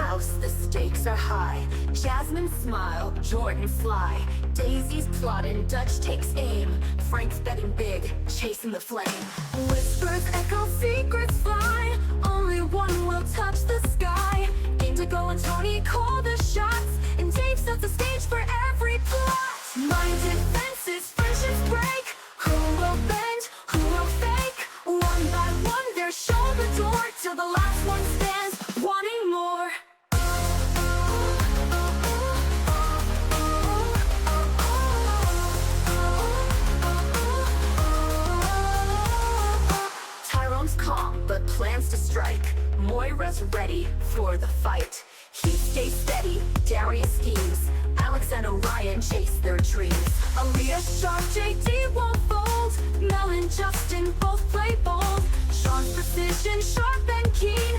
house, the stakes are high. Jasmine smile, Jordan fly. Daisy's plotting, Dutch takes aim. Frank's betting big, chasing the flame. Whispers echo, secrets fly. Only one will touch the sky. Indigo and Tony call the shots, and Dave sets the stage for every plot. Minded fences, friendships break. Who will bend, who will fake? One by one they're shown the door, till the last one stands, wanting more. Tyrone's calm, but plans to strike. Moira's ready for the fight. He stays steady, Darius schemes. Alex and Orion chase their dreams. Aaliyah sharp, JD won't fold. Mel and Justin both play bold. Sean's precision sharp and keen.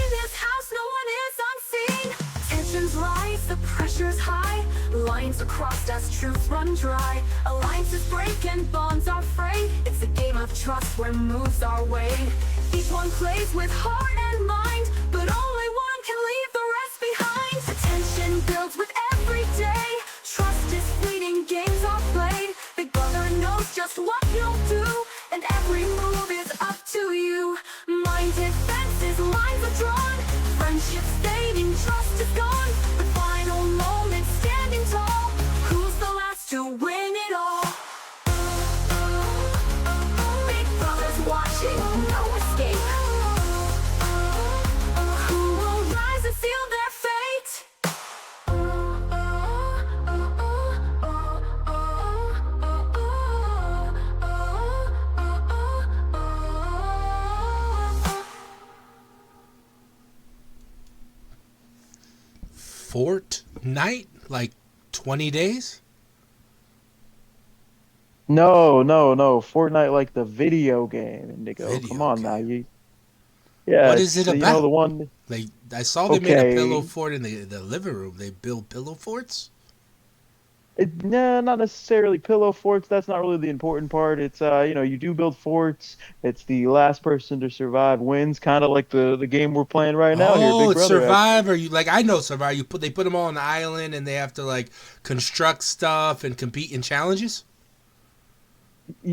In this house no one is unseen. Tensions rise, the pressure's high. Lines are crossed as truths run dry. Alliances break and bonds are frayed. It's a game of trust where moves are weighed. Each one plays with heart and mind, but only one can leave the rest behind. The tension builds with every day. Trust is fleeting, games are played. Big brother knows just what you'll do, and every move is up to you. Minded fences, lines are drawn. Friendships fading, trust is gone. The final moment standing tall. Who's the last to win it all? Big brother's watching, no escape. Who will rise and seal their fate? Fortnite? Like 20 days? No. Fortnite, like the video game, Indigo. Video Come on game. now, yeah. What is it's, it you about? know, the one. Like, I saw they made a Okay. pillow fort in the living room. They build pillow forts? Nah, not necessarily pillow forts. That's not really the important part. It's you do build forts. It's the last person to survive wins, kind of like the game we're playing right now here, Oh, Big it's Brother. Survive, or you like? I know Survive. They put them all on an island, and they have to like construct stuff and compete in challenges.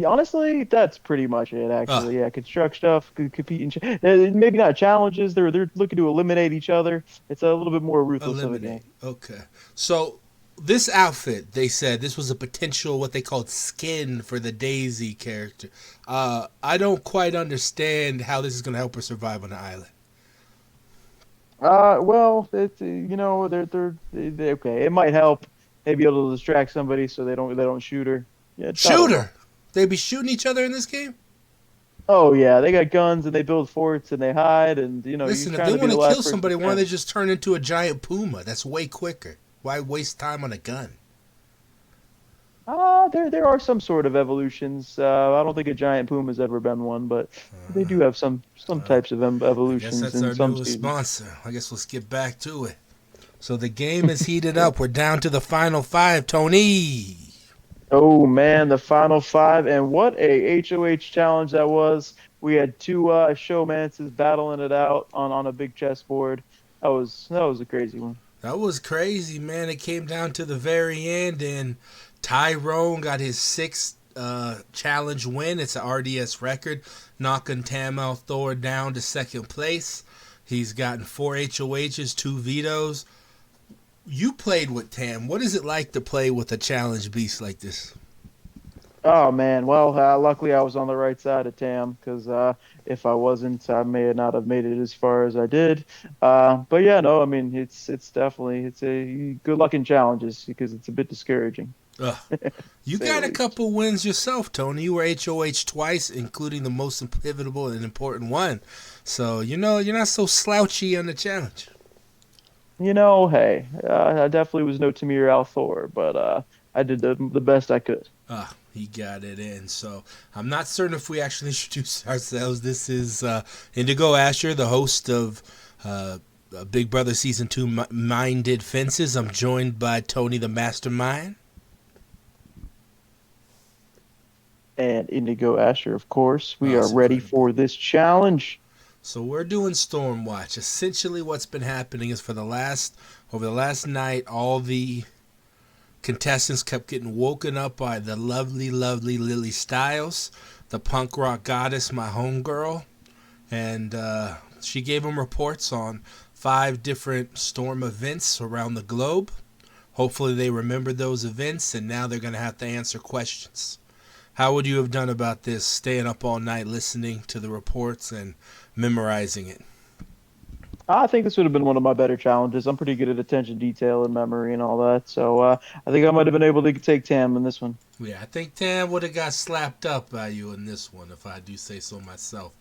Honestly, that's pretty much it. Uh, Actually, yeah, construct stuff, compete in, maybe not challenges. They're looking to eliminate each other. It's a little bit more ruthless of a game. Eliminate. Okay. So this outfit, they said this was a potential what they called skin for the Daisy character. I don't quite understand how this is going to help her survive on the island. Well, it's they okay. It might help. Maybe able to distract somebody so they don't shoot her. Yeah, I don't Shoot know. her. They be shooting each other in this game. Oh yeah, they got guns and they build forts and they hide and Listen, you're if trying they to be want the to last kill person somebody, why don't standing. they just turn into a giant puma? That's way quicker. Why waste time on a gun? There are some sort of evolutions. I don't think a giant puma's ever been one, but they do have some types of I guess evolutions that's in our some newest seasons. sponsor. I guess let's get back to it. So the game is heated up. We're down to the final five, Tony. Oh man, the final five, and what a HOH challenge that was. We had two showmances battling it out on a big chessboard. That was a crazy one. That was crazy, man. It came down to the very end, and Tyrone got his sixth challenge win. It's an RDS record, knocking Tam Thor down to second place. He's gotten 4 HOHs, 2 vetoes. You played with Tam. What is it like to play with a challenge beast like this? Oh man, well, luckily I was on the right side of Tam because if I wasn't, I may not have made it as far as I did. But yeah, no, I mean it's definitely it's a good luck in challenges because it's a bit discouraging. Ugh. You Say got the a least. couple wins yourself, Tony. You were HOH twice, including the most pivotal and important one. So, you're not so slouchy on the challenge. Hey, I definitely was no Tamir Al Thor, but I did the best I could. He got it in. So I'm not certain if we actually introduce ourselves. This is Indigo Asher, the host of Big Brother Season 2 Minded Fences. I'm joined by Tony the Mastermind. And Indigo Asher, of course. We are Awesome. ready for this challenge. So we're doing Storm Watch. Essentially, what's been happening is over the last night, all the contestants kept getting woken up by the lovely, lovely Lily Styles, the punk rock goddess, my homegirl, and she gave them reports on 5 different storm events around the globe. Hopefully, they remembered those events, and now they're going to have to answer questions. How would you have done about this, staying up all night listening to the reports and memorizing it? I think this would have been one of my better challenges. I'm pretty good at attention detail and memory and all that, so I think I might have been able to take Tam in this one. Yeah, I think Tam would have got slapped up by you in this one, if I do say so myself.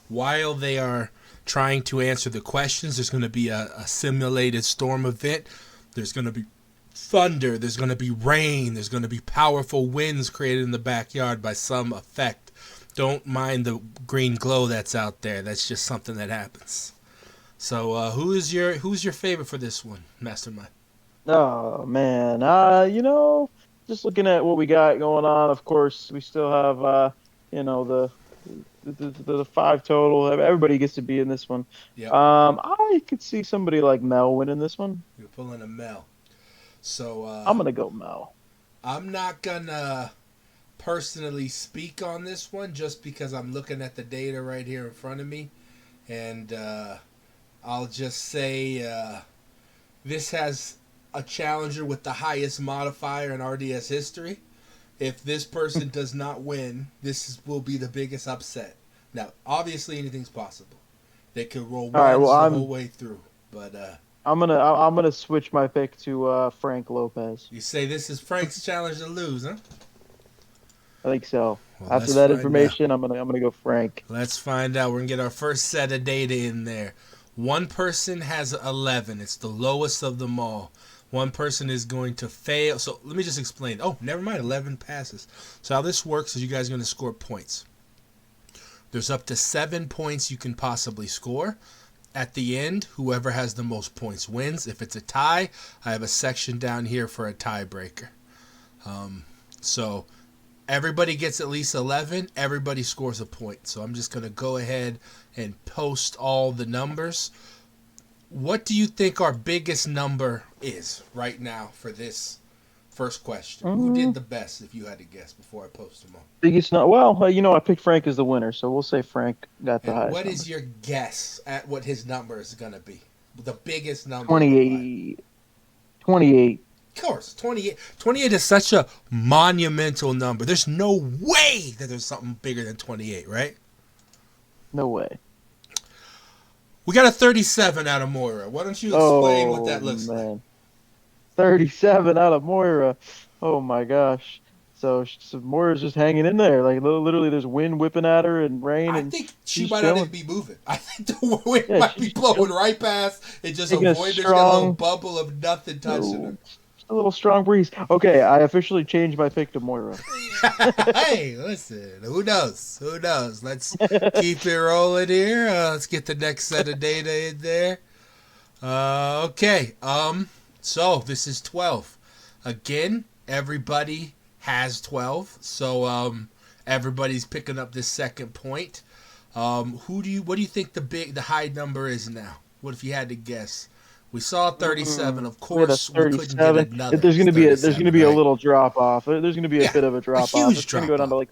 While they are trying to answer the questions, there's going to be a simulated storm event. There's going to be thunder, there's going to be rain, there's going to be powerful winds created in the backyard by some effect. Don't mind the green glow that's out there. That's just something that happens. So who's your favorite for this one, Mastermind? Oh man, just looking at what we got going on. Of course, we still have the 5 total. Everybody gets to be in this one. Yep. I could see somebody like Mel winning this one. You're pulling a Mel. So I'm gonna go Mel. I'm not gonna personally speak on this one just because I'm looking at the data right here in front of me, and I'll just say this has a challenger with the highest modifier in RDS history. If this person does not win, will be the biggest upset. Now, obviously, anything's possible. They could roll ones the whole way through, but I'm gonna switch my pick to Frank Lopez. you say this is Frank's challenge to lose, huh? I think so. Well, After that information, I'm gonna go Frank. Let's find out. We're gonna get our first set of data in there. One person has 11. It's the lowest of them all. One person is going to fail. So let me just explain. Oh, never mind. 11 passes. So how this works is you guys are going to score points. There's up to 7 points you can possibly score. At the end, whoever has the most points wins. If it's a tie, I have a section down here for a tiebreaker. So everybody gets at least 11. Everybody scores a point. So I'm just going to go ahead and post all the numbers. What do you think our biggest number is right now for this first question? Who did the best, if you had to guess, before I post them all? Biggest not well, I picked Frank as the winner, so we'll say Frank got the highest. What is your guess at what his number is going to be? The biggest number? 28. 28. Of course, 28. 28 is such a monumental number. There's no way that there's something bigger than 28, right? No way. We got a 37 out of Moira. Why don't you explain what that looks like? 37 out of Moira. Oh my gosh. So Moira's just hanging in there. Like literally there's wind whipping at her and rain. I think she might not even be moving. I think the wind might be blowing right past and just avoid there's a little bubble of nothing touching her. A little strong breeze. Okay, I officially changed my pick to Moira. Hey, listen. Who knows? Who knows? Let's keep it rolling here. Let's get the next set of data in there. Okay. So this is 12. Again, everybody has 12. So everybody's picking up this second point. What do you think the high number is now? What if you had to guess? We saw 37. Of course, we couldn't get another. There's going to be a little drop off. There's going to be a bit of a drop off. Huge it's drop going to go down to like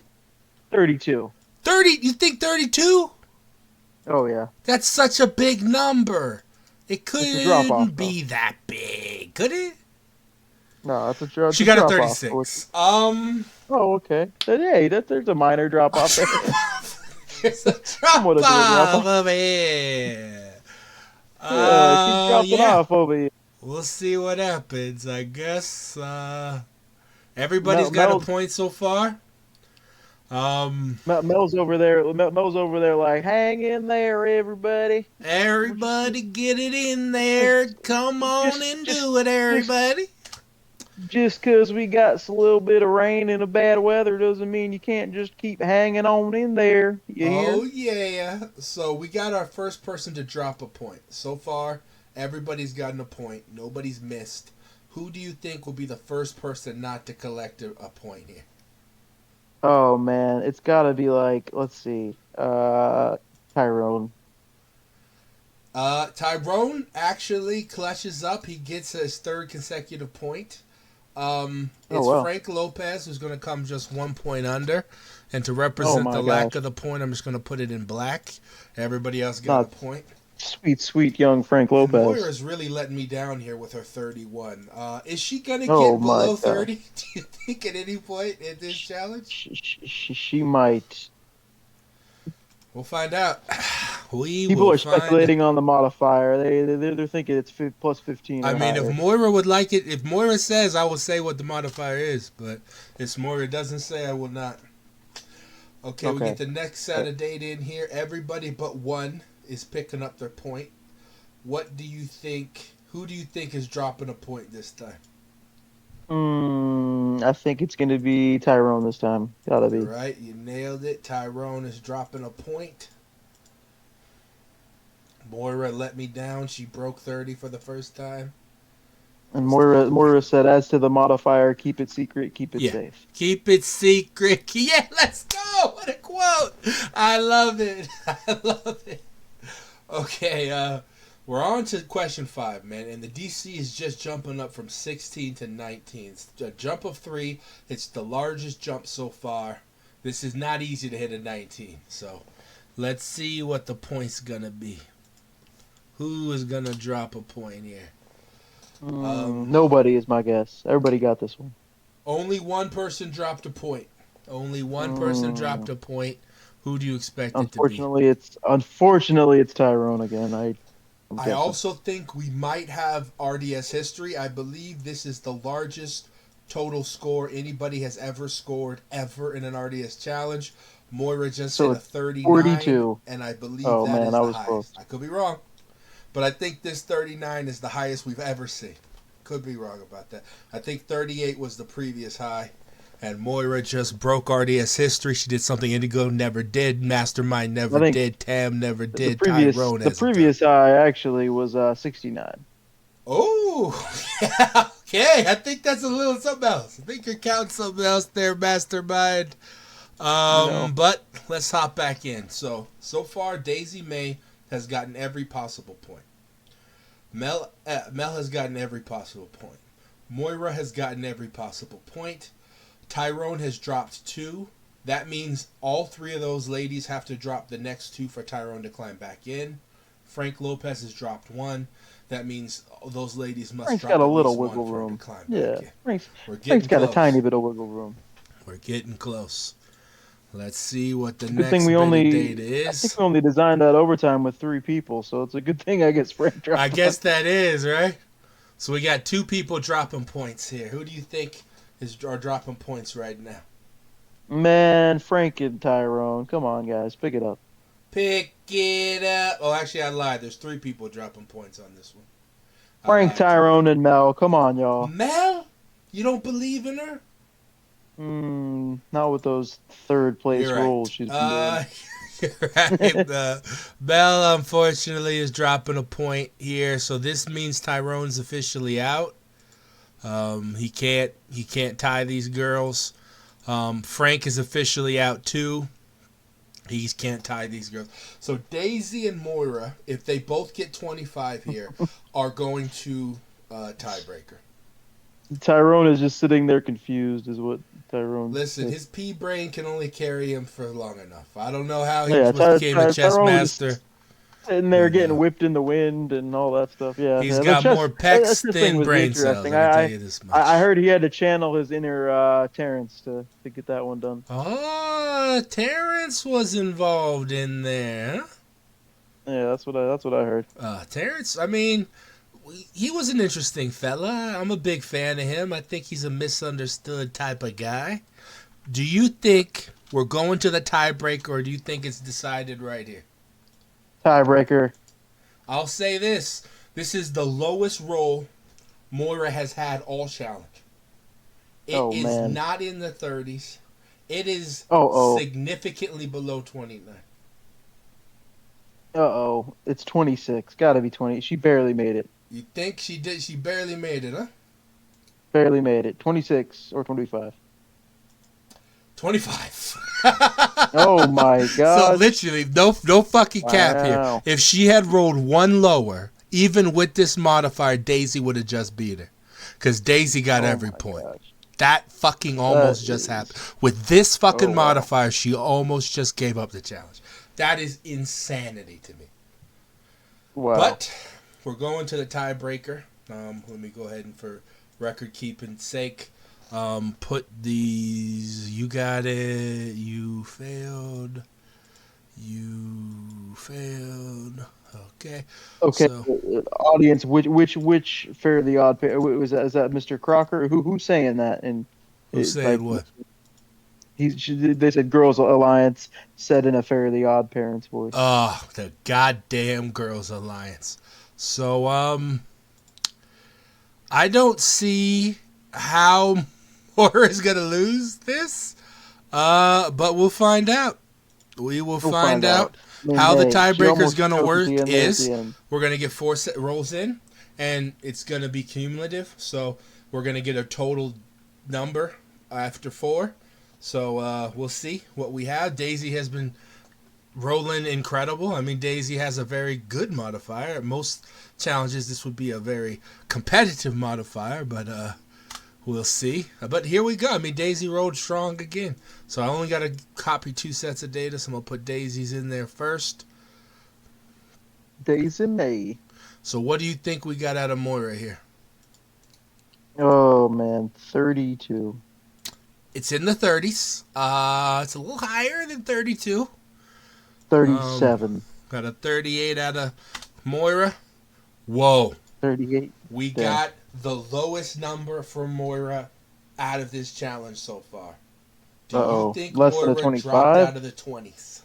32. 30? You think 32? Oh yeah. That's such a big number. It couldn't be that big, could it? No, that's a drop. She got a 36. Oh, okay. Hey, there's a minor drop off there. There's a drop off over here. Keep dropping off over here. We'll see what happens. I guess everybody's got a point so far. Mel's over there. Mel's over there, like, hang in there, everybody. Everybody, get it in there. Come on and do it, everybody. Just because we got a little bit of rain and a bad weather doesn't mean you can't just keep hanging on in there. Oh, yeah. So we got our first person to drop a point. So far, everybody's gotten a point. Nobody's missed. Who do you think will be the first person not to collect a point here? Oh, man. It's got to be like, let's see, Tyrone. Tyrone actually clutches up. He gets his third consecutive point. Oh It's wow. Frank Lopez who's going to come just 1 point under. And to Oh represent my the lack gosh. of the point, I'm just going to put it in black. Everybody else got a Not point. sweet, sweet young Frank And Lopez. Moira's really letting me down here with her 31. Is she going to Oh get my below gosh. 30? Do you think at any point in this challenge? She might. We'll find out. We People will are find out. speculating on the modifier. They're thinking it's plus 15 I or mean, if higher. Moira would like it, if Moira says, I will say what the modifier is. But if Moira doesn't say, I will not. Okay, we Okay. get the next set of data in here. Everybody but one is picking up their point. What do you think? Who do you think is dropping a point this time? I think it's going to be Tyrone this time. Gotta You're be. right. You nailed it. Tyrone is dropping a point. Moira let me down. She broke 30 for the first time. And Moira said, as to the modifier, keep it secret, keep it Yeah. safe. Keep it secret. Yeah, let's go. What a quote. I love it. I love it. Okay, we're on to question 5, man. And the DC is just jumping up from 16 to 19. It's a jump of 3. It's the largest jump so far. This is not easy to hit a 19. So let's see what the point's going to be. Who is going to drop a point here? Nobody is my guess. Everybody got this one. Only one person dropped a point. Only one person dropped Mm, a point. Who do you expect it to be? unfortunately it's Tyrone again. I'm I guessing. also think we might have RDS history. I believe this is the largest total score anybody has ever scored ever in an RDS challenge. Moira just So hit a it's 39, 42. and I believe Oh that man, is I the was close. highest. I could be wrong, but I think this 39 is the highest we've ever seen. Could be wrong about that. I think 38 was the previous high. And Moira just broke RDS history. She did something Indigo never did, Mastermind I never think did, Tam never the did, previous Tyrone the hasn't done. previous high actually was 69. Oh, yeah. Okay. I think that's a little something else. I think you're counting something else there, Mastermind. No. But let's hop back in. So far, Daisy May has gotten every possible point. Mel has gotten every possible point. Moira has gotten every possible point. Tyrone has dropped 2. That means all 3 of those ladies have to drop the next 2 for Tyrone to climb back in. Frank Lopez has dropped 1. That means those ladies must Frank's drop got a at little least 1 wiggle for him to room. climb back Yeah, in. Frank's We're Frank's getting got a tiny close. bit of wiggle room. We're getting close. Let's see what the Good thing next bit of data I think is. we only designed that overtime with 3 people, so it's a good thing I guess Frank I dropped one. guess that is, right? So we got 2 people dropping points here. Who do you think are dropping points right now? Man, Frank and Tyrone, come on guys, pick it up. Pick it up. Oh, actually, I lied. There's 3 people dropping points on this one. I Frank, lied to you. Tyrone, and Mel, come on y'all. Mel? You don't believe in her? Not with those third place You're rolls right. she's been doing. You're right. Mel, unfortunately, is dropping a point here. So this means Tyrone's officially out. He can't tie these girls. Frank is officially out too. He can't tie these girls. So Daisy and Moira, if they both get 25 here, are going to tiebreaker. Tyrone is just sitting there confused, is what Tyrone. Listen, his pea brain can only carry him for long enough. I don't know how he Yeah, became a chess Tyrone was master. just sitting there But, getting whipped in the wind and all that stuff. Yeah, he's yeah. got more That's pecs the thing than was brain cells. interesting. I can tell you this much. I heard he had to channel his inner Terrence to get that one done. Oh, Terrence was involved in there. Yeah, that's what I heard. Terrence, I mean, he was an interesting fella. I'm a big fan of him. I think he's a misunderstood type of guy. Do you think we're going to the tiebreaker, or do you think it's decided right here? Tiebreaker. I'll say this. This is the lowest roll Moira has had all challenge. It Oh, is man. not in the 30s. It is Oh. significantly below 29. It's 26. Got to be 20. She barely made it. You think she did? She barely made it, huh? Barely made it. 26 or 25. 25. Oh my So gosh. literally, no fucking cap here. Wow. If she had rolled one lower, even with this modifier, Daisy would have just beat her. Because Daisy got Oh every my point. gosh. That fucking That almost just happened. is. With this Oh fucking wow. modifier, she almost just gave up the challenge. That is insanity to me. Wow. But we're going to the tiebreaker. Let me go ahead and, for record keeping sake, put these. You got it. You failed. You failed. Okay. Okay, So audience, which Fairly Odd Pair was that? Is that Mr. Crocker? Who's saying that? And who's saying what? they said Girls Alliance said in a Fairly Odd Parents voice. Oh, the goddamn Girls Alliance. So I don't see how Moira is gonna lose this. But we'll find out. We will We'll find out. I mean, How the hey, she tiebreaker is almost going to choked at work the end there at is the end. we're going to get 4 rolls in, and it's going to be cumulative. So we're going to get a total number after 4. So we'll see what we have. Daisy has been rolling incredible. I mean, Daisy has a very good modifier. At most challenges, this would be a very competitive modifier, but we'll see. But here we go. I mean, Daisy rolled strong again. So I only got to copy 2 sets of data, so I'm going to put Daisy's in there first. Daisy May. So what do you think we got out of Moira here? Oh man, 32. It's in the 30s. It's a little higher than 32. 37. Got a 38 out of Moira. Whoa. 38. We Damn. got the lowest number for Moira out of this challenge so far. Do Uh-oh. you think Less than a Moira 25? dropped out of the 20s?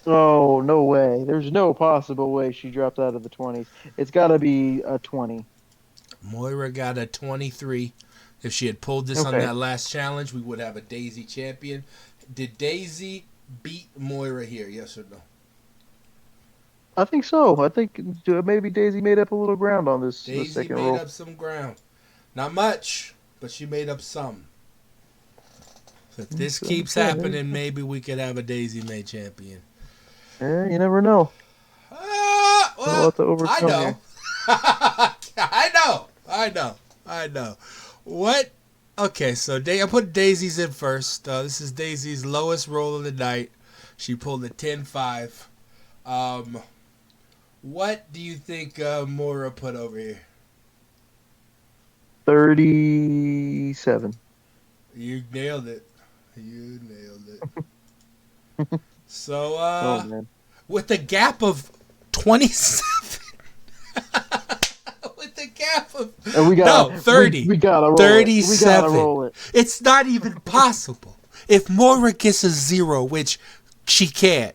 Oh, no way. There's no possible way she dropped out of the 20s. It's got to be a 20. Moira got a 23. If she had pulled this on Okay. that last challenge, we would have a Daisy champion. Did Daisy beat Moira here, yes or no? I think so. I think maybe Daisy made up a little ground on this Daisy second made roll. up some ground. Not much, but she made up some. So if this keeps happening, maybe we could have a Daisy May champion. Yeah, you never know. Well, We'll have to overcome I know. here. I know. What? Okay, so I put Daisy's in first. This is Daisy's lowest roll of the night. She pulled a 10-5. What do you think Moira put over here? 37. You nailed it. So, Oh man. with a gap of 27. With a gap of And we got 30. We gotta roll 37. it. We gotta roll it. It's not even possible. If Moira gets a 0, which she can't,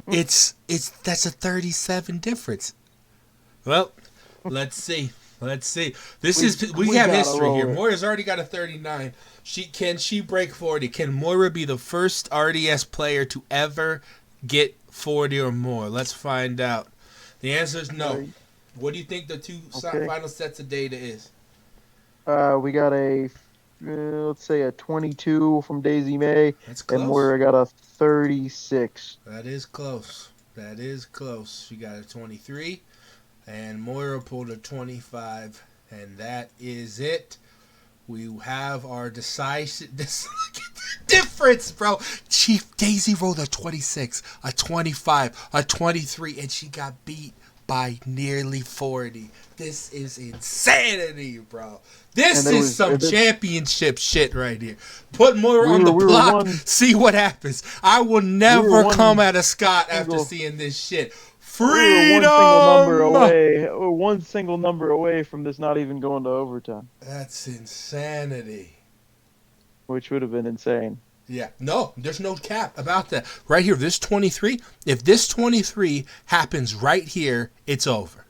that's a 37 difference. Well, let's see. We have gotta history roll here. it. Moira's already got a 39. Can she break 40? Can Moira be the first RDS player to ever get 40 or more? Let's find out. The answer is no. What do you think the 2 Okay. final sets of data is? We got let's say a 22 from Daisy May, That's close. and Moira got a 36. That is close. She got a 23, and Moira pulled a 25, and that is it. We have our decisive. This difference, bro. Daisy rolled a 26, a 25, a 23, and she got beat by nearly 40. This is insanity, bro. This is some championship shit right here. Put Moira on the block, see what happens. I will never come out of Scott after seeing this shit. Freedom! We're one single number away from this not even going to overtime. That's insanity. Which would have been insane. Yeah. No, there's no cap about that. Right here, this 23, if this 23 happens right here, it's over.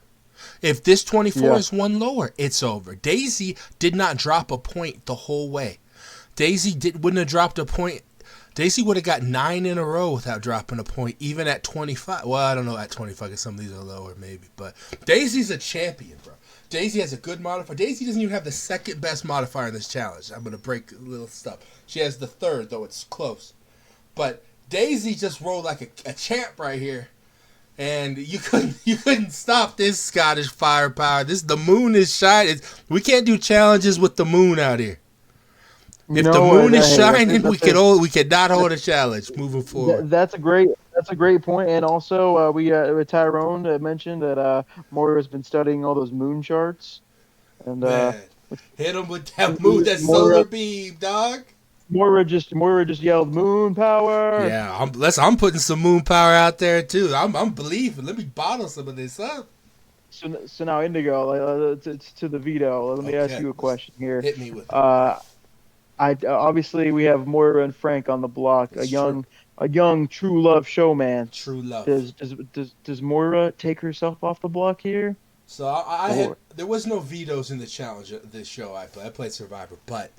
If this 24 is one lower, it's over. Daisy did not drop a point the whole way. Wouldn't have dropped a point. Daisy would have got 9 in a row without dropping a point, even at 25. Well, I don't know at 25 because some of these are lower maybe. But Daisy's a champion, bro. Daisy has a good modifier. Daisy doesn't even have the second best modifier in this challenge. I'm gonna break a little stuff. She has the third, though it's close. But Daisy just rolled like a champ right here, and you couldn't stop this Scottish firepower. The moon is shining. We can't do challenges with the moon out here. If the moon is shining, we could not hold a challenge moving forward. That's a great point. And also, Tyrone mentioned that Moira's been studying all those moon charts, and Man, hit him with that moon, that solar beam, dog. Moira just yelled moon power. Yeah, I'm putting some moon power out there too. I'm believing. Let me bottle some of this up. So now Indigo, it's to the veto. Let me ask you a question here. Hit me with it. Obviously we have Moira and Frank on the block, a young true love showman. True love. Does Moira take herself off the block here? So there was no vetoes in the challenge of this show I played. I played Survivor, but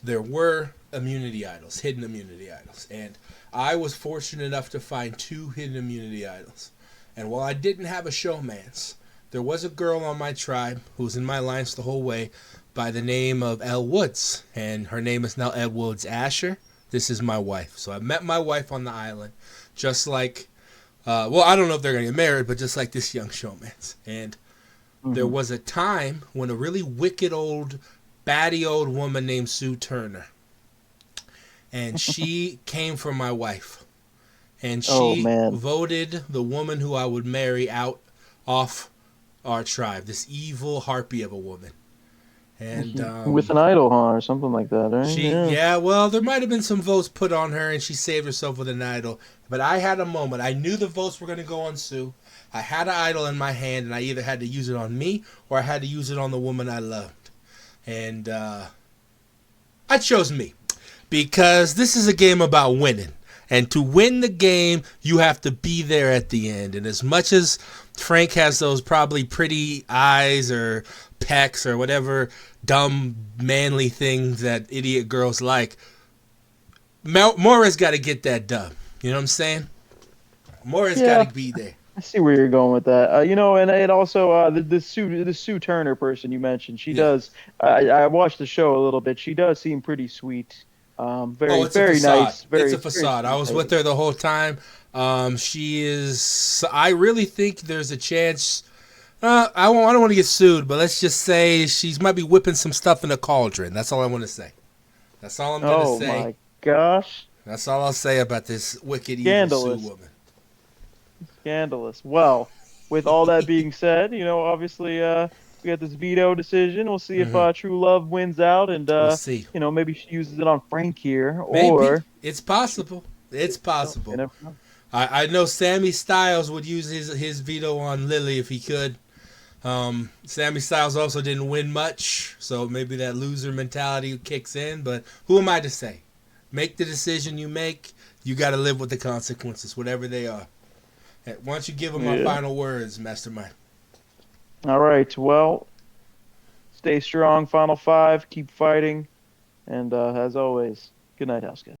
there were immunity idols, hidden immunity idols, and I was fortunate enough to find 2 hidden immunity idols. And while I didn't have a showman's, there was a girl on my tribe who was in my alliance the whole way by the name of Elle Woods, and her name is now Elle Woods Asher. This is my wife. So I met my wife on the island, just like, well, I don't know if they're going to get married, but just like this young showman's. And there was a time when a really wicked batty old woman named Sue Turner, and she came for my wife, and she voted the woman who I would marry off our tribe, this evil harpy of a woman. And with an idol, huh, or something like that, right? Well, there might have been some votes put on her, and she saved herself with an idol. But I had a moment. I knew the votes were going to go on Sue. I had an idol in my hand, and I either had to use it on me or I had to use it on the woman I loved. And I chose me because this is a game about winning. And to win the game, you have to be there at the end. And as much as Frank has those probably pretty eyes or pecs or whatever dumb manly things that idiot girls like, Moira's got to get that dub. You know what I'm saying? Moira's got to be there. I see where you're going with that. And it also the Sue Turner person you mentioned. She does. I watched the show a little bit. She does seem pretty sweet. Very nice. It's a facade. I was with her the whole time. She is. I really think there's a chance. I don't want to get sued, but let's just say she might be whipping some stuff in a cauldron. That's all I want to say. That's all I'm going to say. Oh my gosh. That's all I'll say about this wicked evil Sue woman. Scandalous. Well, with all that being said, obviously we got this veto decision. We'll see if True Love wins out, and we'll see. Maybe she uses it on Frank here, or it's possible. It's possible. I know Sammy Styles would use his veto on Lily if he could. Sammy Styles also didn't win much, so maybe that loser mentality kicks in. But who am I to say? Make the decision you make. You got to live with the consequences, whatever they are. Why don't you give them my final words, Mastermind? All right. Well, stay strong, Final Five. Keep fighting. And as always, good night, house guys.